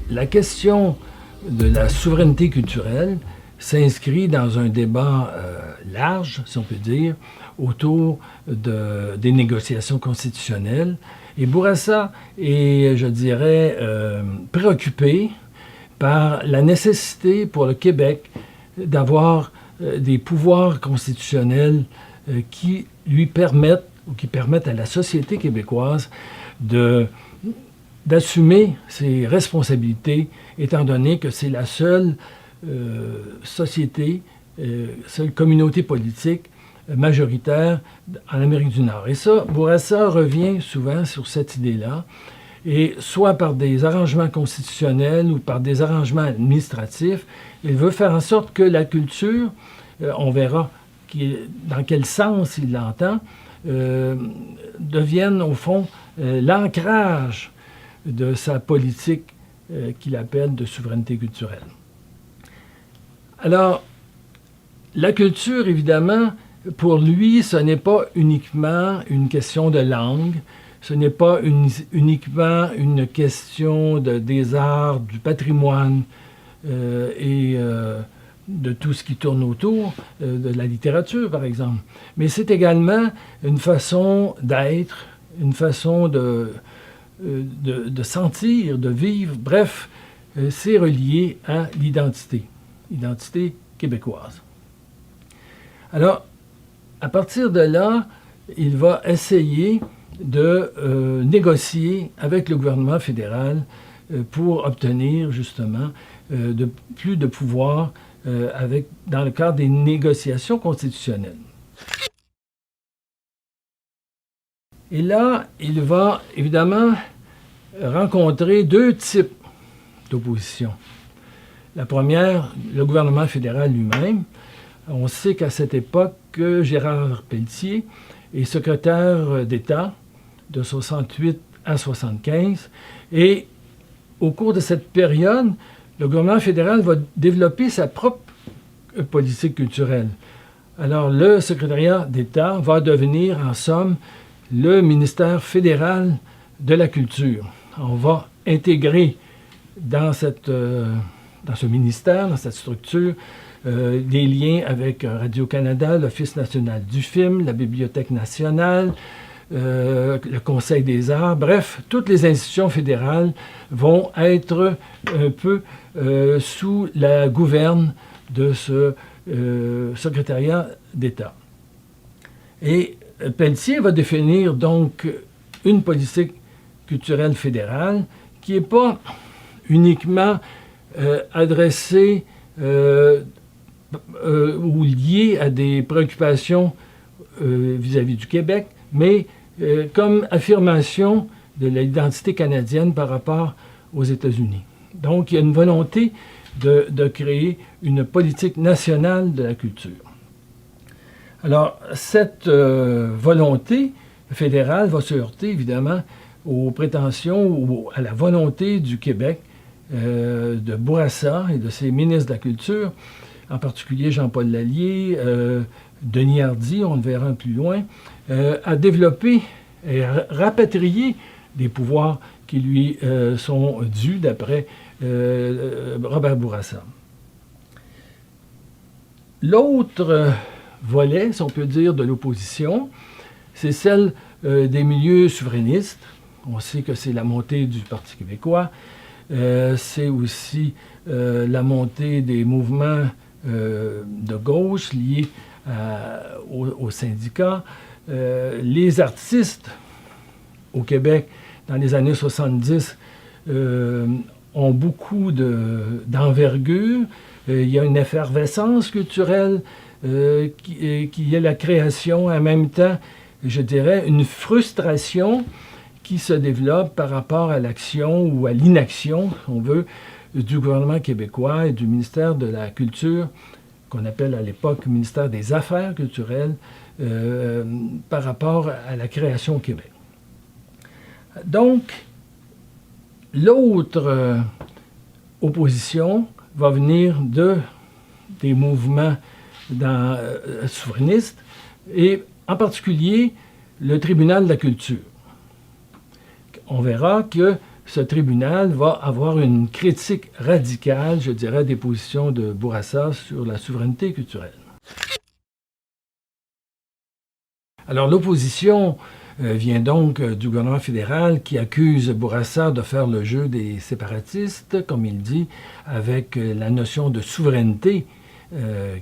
la question de la souveraineté culturelle s'inscrit dans un débat large, si on peut dire, autour des négociations constitutionnelles. Et Bourassa est, je dirais, préoccupé par la nécessité pour le Québec d'avoir des pouvoirs constitutionnels qui lui permettent, ou qui permettent à la société québécoise d'assumer ses responsabilités, étant donné que c'est la seule société, seule communauté politique majoritaire en Amérique du Nord. Et ça, Bourassa revient souvent sur cette idée-là, et soit par des arrangements constitutionnels ou par des arrangements administratifs, il veut faire en sorte que la culture, on verra dans quel sens il l'entend, devienne au fond l'ancrage de sa politique qu'il appelle de souveraineté culturelle. Alors, la culture, évidemment, pour lui, ce n'est pas uniquement une question de langue, ce n'est pas uniquement une question des arts, du patrimoine et de tout ce qui tourne autour, de la littérature, par exemple. Mais c'est également une façon d'être, une façon de sentir, de vivre. Bref, c'est relié à l'identité québécoise. Alors, à partir de là, il va essayer de négocier avec le gouvernement fédéral pour obtenir justement plus de pouvoir dans le cadre des négociations constitutionnelles. Et là, il va évidemment rencontrer deux types d'opposition. La première, le gouvernement fédéral lui-même. On sait qu'à cette époque, Gérard Pelletier est secrétaire d'État de 68 à 75. Et au cours de cette période, le gouvernement fédéral va développer sa propre politique culturelle. Alors, le secrétariat d'État va devenir, en somme, le ministère fédéral de la culture. On va intégrer dans ce ministère, dans cette structure, des liens avec Radio-Canada, l'Office national du film, la Bibliothèque nationale, le Conseil des arts. Bref, toutes les institutions fédérales vont être un peu sous la gouverne de ce secrétariat d'État. Et Pelletier va définir donc une politique culturelle fédérale qui n'est pas uniquement adressée ou liée à des préoccupations vis-à-vis du Québec, mais comme affirmation de l'identité canadienne par rapport aux États-Unis. Donc, il y a une volonté de créer une politique nationale de la culture. Alors, cette volonté fédérale va se heurter, évidemment, aux prétentions ou à la volonté du Québec, de Bourassa et de ses ministres de la Culture, en particulier Jean-Paul Lallier, Denis Hardy, on le verra plus loin, à développer et à rapatrier des pouvoirs qui lui sont dus d'après Robert Bourassa. L'autre volet, si on peut dire, de l'opposition, c'est celle des milieux souverainistes. On sait que c'est la montée du Parti québécois, c'est aussi la montée des mouvements de gauche liés aux syndicats. Les artistes au Québec, dans les années 70, ont beaucoup d'envergure. Il y a une effervescence culturelle qui est la création, en même temps, je dirais, une frustration qui se développe par rapport à l'action ou à l'inaction, si on veut, du gouvernement québécois et du ministère de la Culture, qu'on appelle à l'époque ministère des Affaires culturelles, par rapport à la création au Québec. Donc, l'autre opposition va venir des mouvements souverainistes, et en particulier le Tribunal de la culture. On verra que ce tribunal va avoir une critique radicale, je dirais, des positions de Bourassa sur la souveraineté culturelle. Alors l'opposition vient donc du gouvernement fédéral qui accuse Bourassa de faire le jeu des séparatistes, comme il dit, avec la notion de souveraineté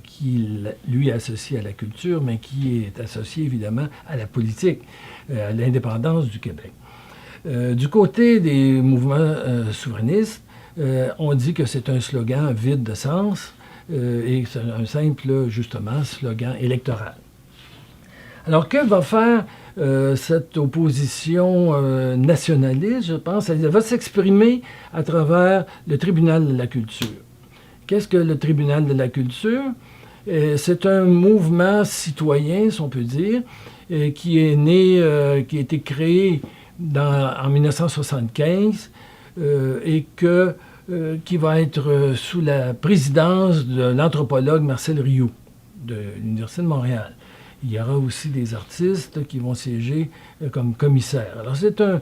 qu'il lui associe à la culture, mais qui est associée évidemment à la politique, à l'indépendance du Québec. Du côté des mouvements souverainistes, on dit que c'est un slogan vide de sens et c'est un simple, justement, slogan électoral. Alors, que va faire cette opposition nationaliste, je pense? Elle va s'exprimer à travers le tribunal de la culture. Qu'est-ce que le tribunal de la culture? C'est un mouvement citoyen, si on peut dire, qui est né, qui a été créé en 1975 et qui va être sous la présidence de l'anthropologue Marcel Rioux de l'Université de Montréal. Il y aura aussi des artistes qui vont siéger comme commissaires. Alors c'est un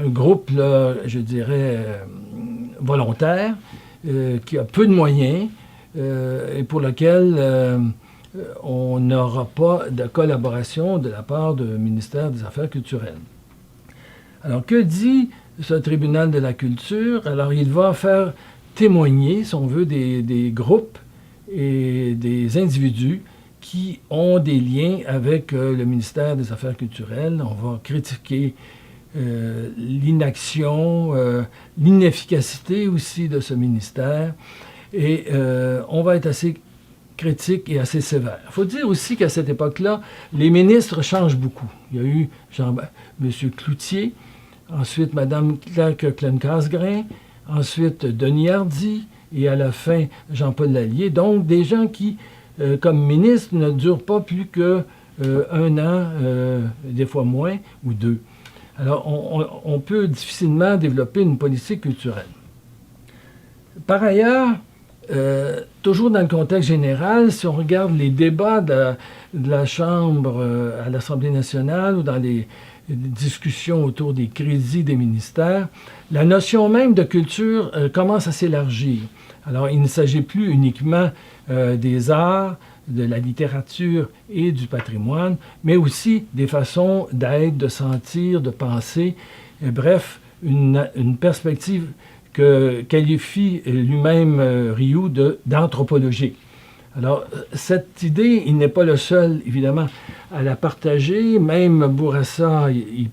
groupe, là, je dirais, volontaire, qui a peu de moyens et pour lequel on n'aura pas de collaboration de la part du ministère des Affaires culturelles. Alors, que dit ce tribunal de la culture? Alors, il va faire témoigner, si on veut, des groupes et des individus qui ont des liens avec le ministère des Affaires culturelles. On va critiquer l'inaction, l'inefficacité aussi de ce ministère. Et on va être assez critique et assez sévère. Il faut dire aussi qu'à cette époque-là, les ministres changent beaucoup. Il y a eu M. Cloutier, ensuite Mme Clark-Casgrain, ensuite Denis Hardy, et à la fin, Jean-Paul Lallier. Donc, des gens qui, comme ministres, ne durent pas plus qu'un an, des fois moins, ou deux. Alors, on peut difficilement développer une politique culturelle. Par ailleurs, toujours dans le contexte général, si on regarde les débats de la Chambre à l'Assemblée nationale ou dans les discussions autour des crédits des ministères, la notion même de culture commence à s'élargir. Alors, il ne s'agit plus uniquement des arts, de la littérature et du patrimoine, mais aussi des façons d'être, de sentir, de penser, bref, une perspective que qualifie lui-même Rioux d'anthropologique. Alors, cette idée, il n'est pas le seul, évidemment, à la partager. Même Bourassa il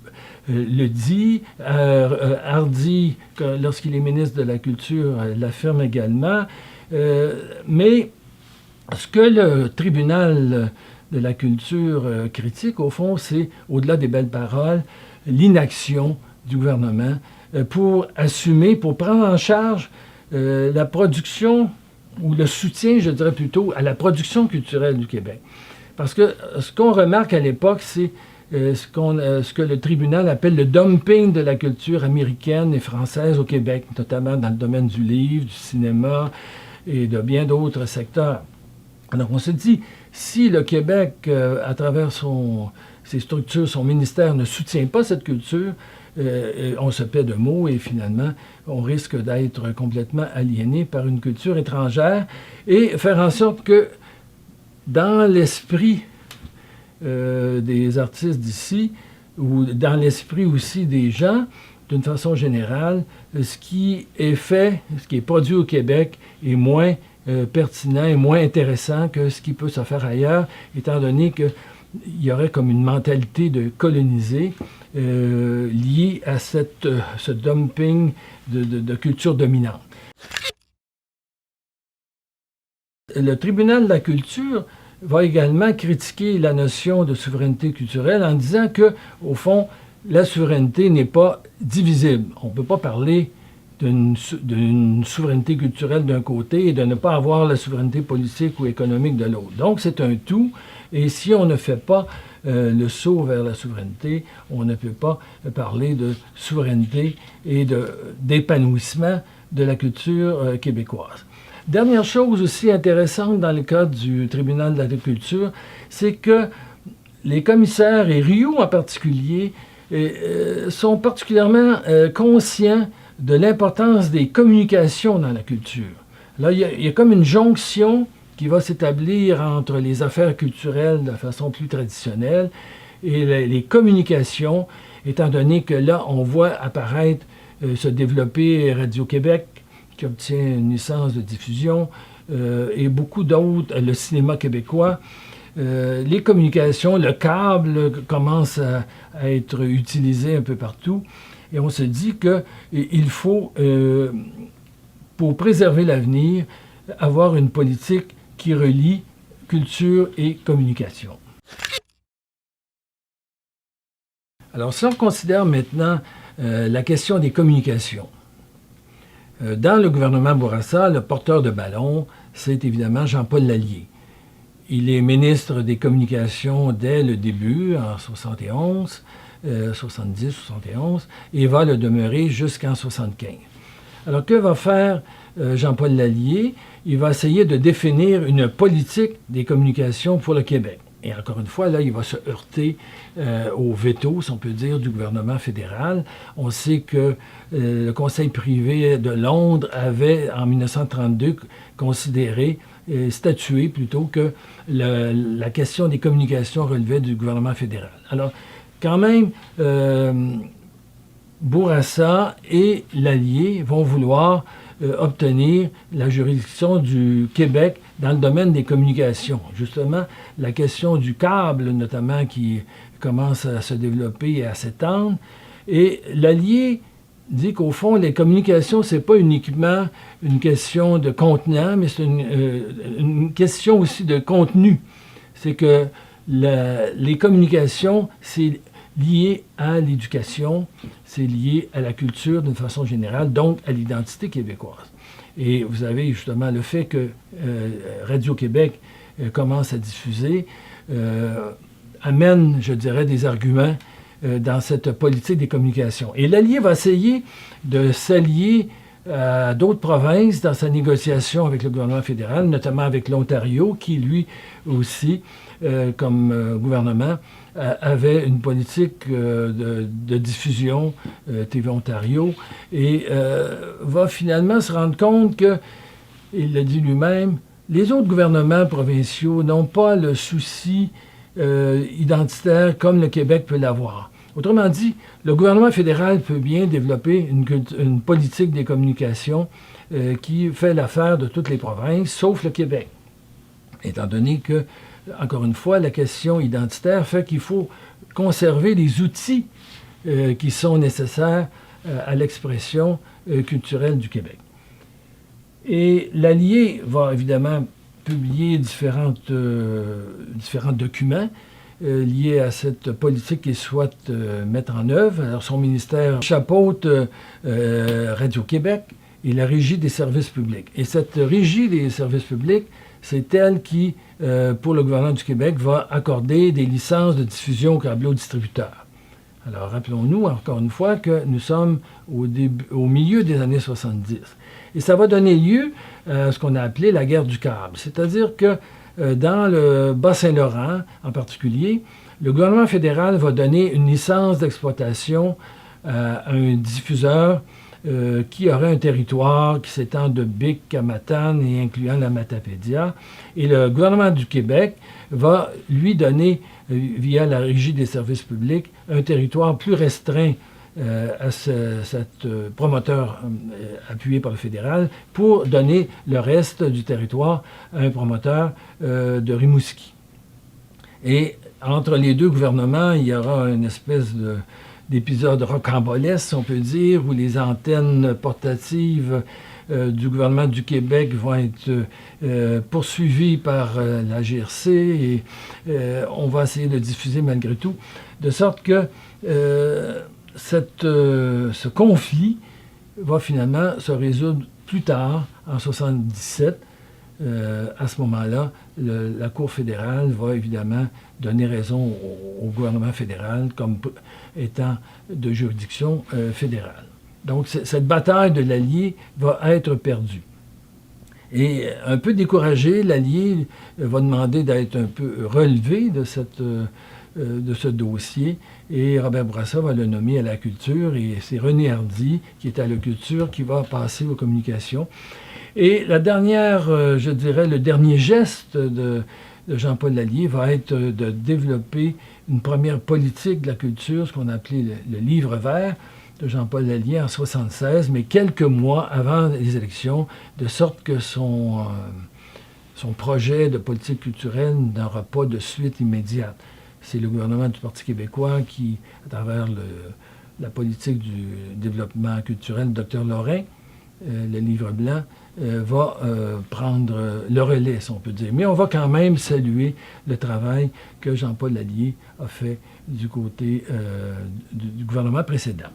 le dit. Hardy, lorsqu'il est ministre de la Culture, l'affirme également. Mais ce que le tribunal de la culture critique, au fond, c'est, au-delà des belles paroles, l'inaction du gouvernement pour assumer, pour prendre en charge la production ou le soutien, je dirais plutôt, à la production culturelle du Québec. Parce que ce qu'on remarque à l'époque, c'est ce que le tribunal appelle le dumping de la culture américaine et française au Québec, notamment dans le domaine du livre, du cinéma et de bien d'autres secteurs. Alors on se dit, si le Québec, à travers ses structures, son ministère, ne soutient pas cette culture, on se paie de mots et finalement, on risque d'être complètement aliéné par une culture étrangère et faire en sorte que dans l'esprit des artistes d'ici, ou dans l'esprit aussi des gens, d'une façon générale, ce qui est fait, ce qui est produit au Québec est moins pertinent et moins intéressant que ce qui peut se faire ailleurs, étant donné qu'il y aurait comme une mentalité de coloniser liée à ce dumping de culture dominante. Le tribunal de la culture va également critiquer la notion de souveraineté culturelle en disant que, au fond, la souveraineté n'est pas divisible. On ne peut pas parler d'une souveraineté culturelle d'un côté et de ne pas avoir la souveraineté politique ou économique de l'autre. Donc, c'est un tout. Et si on ne fait pas le saut vers la souveraineté, on ne peut pas parler de souveraineté et d'épanouissement de la culture québécoise. Dernière chose aussi intéressante dans le cadre du tribunal de la culture, c'est que les commissaires, et Rioux en particulier, sont particulièrement conscients de l'importance des communications dans la culture. Là, il y a comme une jonction qui va s'établir entre les affaires culturelles de façon plus traditionnelle et les communications, étant donné que là, on voit apparaître, se développer Radio-Québec, qui obtient une licence de diffusion, et beaucoup d'autres, le cinéma québécois. Les communications, le câble commence à être utilisé un peu partout. Et on se dit qu'il faut, pour préserver l'avenir, avoir une politique qui relie culture et communication. Alors, si on considère maintenant la question des communications, dans le gouvernement Bourassa, le porteur de ballon, c'est évidemment Jean-Paul Lallier. Il est ministre des Communications dès le début, en 71, 70, 71, et va le demeurer jusqu'en 75. Alors, que va faire Jean-Paul Lallier? Il va essayer de définir une politique des communications pour le Québec. Et encore une fois, là, il va se heurter au veto, si on peut dire, du gouvernement fédéral. On sait que le Conseil privé de Londres avait, en 1932, considéré, statué plutôt, que la question des communications relevait du gouvernement fédéral. Alors, quand même, Bourassa et Lallier vont vouloir obtenir la juridiction du Québec dans le domaine des communications. Justement, la question du câble, notamment, qui commence à se développer et à s'étendre. Et Lallier dit qu'au fond, les communications, c'est pas uniquement une question de contenant, mais c'est une question aussi de contenu. C'est que les communications, c'est lié à l'éducation, c'est lié à la culture d'une façon générale, donc à l'identité québécoise. Et vous avez justement le fait que Radio-Québec commence à diffuser, amène, je dirais, des arguments dans cette politique des communications. Et Lallier va essayer de s'allier à d'autres provinces dans sa négociation avec le gouvernement fédéral, notamment avec l'Ontario, qui lui aussi, comme gouvernement, avait une politique de diffusion, TV Ontario, et va finalement se rendre compte que, il l'a dit lui-même, les autres gouvernements provinciaux n'ont pas le souci identitaire comme le Québec peut l'avoir. Autrement dit, le gouvernement fédéral peut bien développer une politique des communications qui fait l'affaire de toutes les provinces, sauf le Québec. Étant donné que, encore une fois, la question identitaire fait qu'il faut conserver les outils qui sont nécessaires à l'expression culturelle du Québec. Et Lallier va évidemment publier différents documents liés à cette politique qu'il souhaite mettre en œuvre. Alors, son ministère chapeaute Radio-Québec et la Régie des services publics. Et cette Régie des services publics, c'est elle qui, pour le gouvernement du Québec, va accorder des licences de diffusion aux câblo-distributeurs. Alors, rappelons-nous encore une fois que nous sommes au milieu des années 70. Et ça va donner lieu à ce qu'on a appelé la guerre du câble. C'est-à-dire que dans le Bas-Saint-Laurent, en particulier, le gouvernement fédéral va donner une licence d'exploitation à un diffuseur qui aurait un territoire qui s'étend de Bic à Matane et incluant la Matapédia. Et le gouvernement du Québec va lui donner, via la Régie des services publics, un territoire plus restreint à cet promoteur appuyé par le fédéral pour donner le reste du territoire à un promoteur de Rimouski. Et entre les deux gouvernements, il y aura une espèce d'épisode rocambolesque, on peut dire, où les antennes portatives du gouvernement du Québec vont être poursuivies par la GRC et on va essayer de diffuser malgré tout, de sorte que ce conflit va finalement se résoudre plus tard, en 1977. À ce moment-là, la Cour fédérale va évidemment donner raison au gouvernement fédéral comme étant de juridiction fédérale. Donc, cette bataille de Lallier va être perdue. Et un peu découragé, Lallier va demander d'être un peu relevé de de ce dossier et Robert Bourassa va le nommer à la culture et c'est René Hardy, qui est à la culture, qui va passer aux communications. Et la dernière, je dirais, le dernier geste de Jean-Paul Lallier va être de développer une première politique de la culture, ce qu'on a appelé le livre vert de Jean-Paul Lallier en 1976, mais quelques mois avant les élections, de sorte que son projet de politique culturelle n'aura pas de suite immédiate. C'est le gouvernement du Parti québécois qui, à travers la politique du développement culturel, le Dr Lorrain, le livre blanc, va prendre le relais, si on peut dire. Mais on va quand même saluer le travail que Jean-Paul Lallier a fait du côté du gouvernement précédent.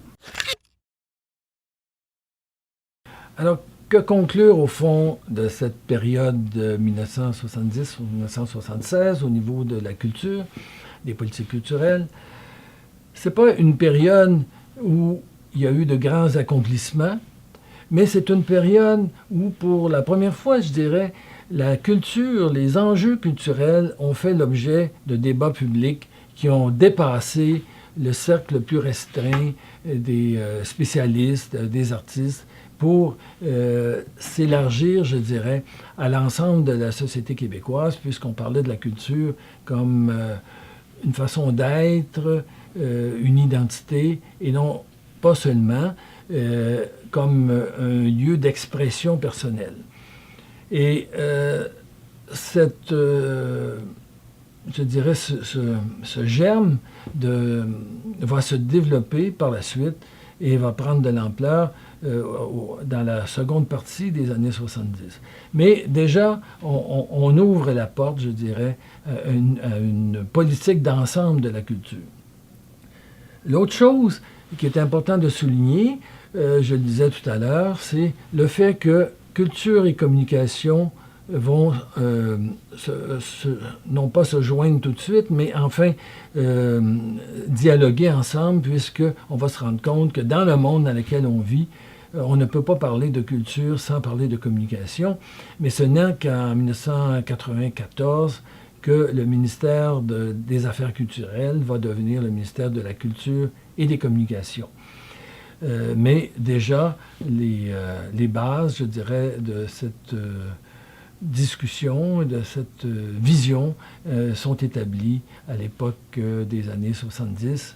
Alors, que conclure au fond de cette période de 1970-1976 au niveau de la culture, des politiques culturelles? C'est pas une période où il y a eu de grands accomplissements, mais c'est une période où, pour la première fois, je dirais, la culture, les enjeux culturels ont fait l'objet de débats publics qui ont dépassé le cercle plus restreint des spécialistes, des artistes, pour s'élargir, je dirais, à l'ensemble de la société québécoise, puisqu'on parlait de la culture comme une façon d'être, une identité, et non pas seulement comme un lieu d'expression personnelle. Et je dirais, ce germe va se développer par la suite et va prendre de l'ampleur dans la seconde partie des années 70. Mais déjà, on ouvre la porte, je dirais, à une politique d'ensemble de la culture. L'autre chose qui est important de souligner, je le disais tout à l'heure, c'est le fait que culture et communication vont non pas se joindre tout de suite, mais enfin dialoguer ensemble, puisqu'on va se rendre compte que dans le monde dans lequel on vit, on ne peut pas parler de culture sans parler de communication, mais ce n'est qu'en 1994 que le ministère des Affaires culturelles va devenir le ministère de la Culture et des Communications. Mais déjà, les bases, je dirais, de cette discussion, de cette vision sont établies à l'époque des années 70-76.